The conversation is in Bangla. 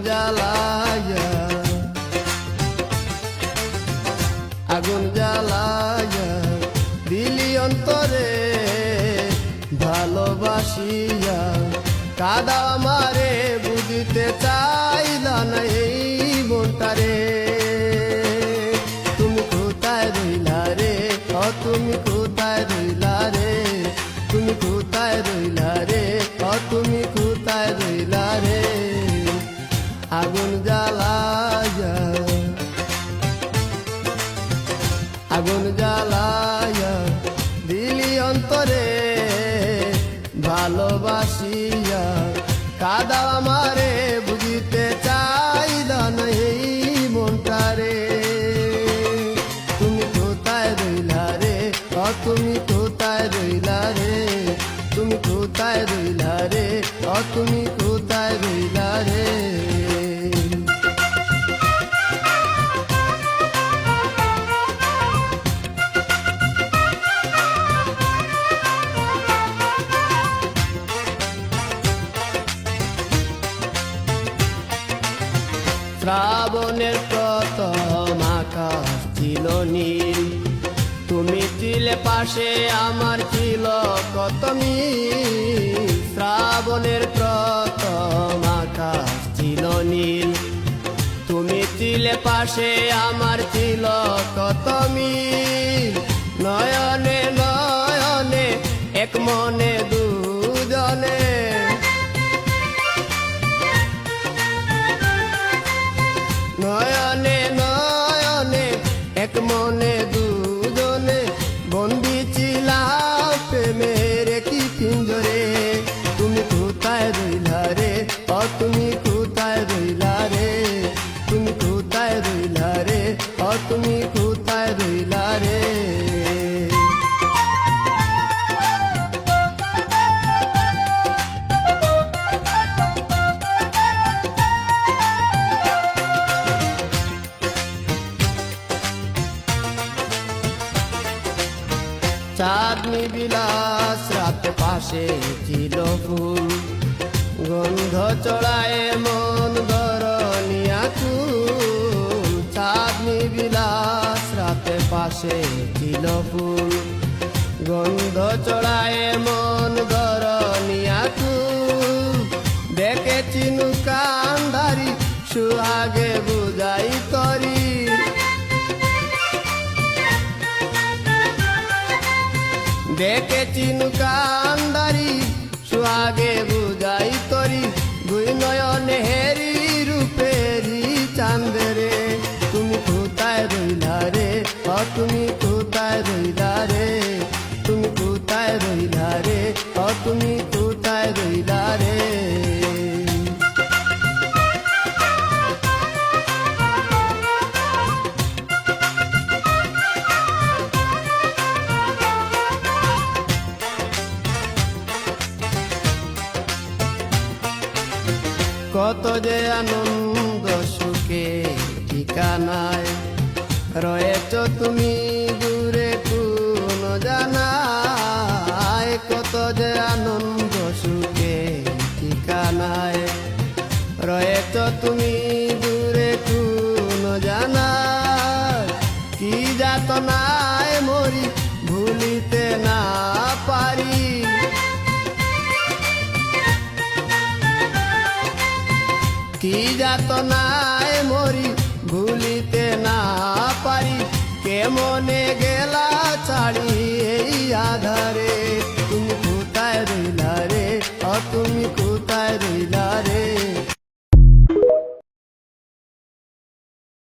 জ্বালাইয়া আগুন জ্বালাইয়া দিলি অন্তরে ভালোবাসিয়া কাদা আমারে বুঝিতে চাইলা না এই মনটারে তুমি কোথায় রইলা রে তুমি কোথায় রইলা রে তুমি কোথায় রইলা রে তুমি কোথায় রইলা রে আগুন জ্বালাইয়া আগুন জ্বালাইয়া দিলি অন্তরে ভালোবাসিয়া কাদা আমারে বুঝিতে চাইলা না এই মনটারে তুমি কোথায় রইলা রে তুমি কোথায় রইলা রে তুমি কোথায় রইলা রে তুমি কোথায় রইলা রে শ্রাবণের প্রথম আকাশ ছিল নীল তুমি ছিলে পাশে আমার ছিল কত মিল শ্রাবণের প্রথম আকাশ ছিল নীল তুমি ছিলে পাশে আমার ছিল কত মিল নয়নে নয়নে এক মনে দুজনে নয়নে নয়নে এক মনে দুজনে বন্দি ছিলাম প্রেমের কি পিঞ্জরে তুমি কোথায় রইলা রে তুমি কোথায় রইলা রে তুমি কোথায় রইলা রে তুমি কোথায় রইলা রে চাঁদনি বিলাস রাত পাশে ছিল ফুল গন্ধ চড়ায় মন ধরনিয়া কুল চাঁদনি বিলাস রাত পাশে ছিল ফুল গন্ধ চড়ায় মন ধরনিয়া কুল দেখেছি কান্দারি সুহাগে বুঝাই তরি দেখেছি কান্দারি সুহাগে বুঝাই তরি দুই নয়নে হেরি রূপেরি চাঁদরে তুমি কোথায় রইলা রে তুমি কোথায় রইলা রে তুমি কোথায় রইলা রে তুমি কোথায় রইলা রে কত যে আনন্দ সুখে ঠিকানায় রয়েছ তুমি দূরে কোন জানায় কত যে আনন্দ সুখে ঠিকানায় রয়েছ তুমি দূরে কোন জানায় কি যাতনায় মরি ভুলিতে না পারি কি যাতনায় মরি ভুলিতে না পারি কেমনে গেলা ছাড়ি এই আধারে তুমি কোথায় রইলা রে তুমি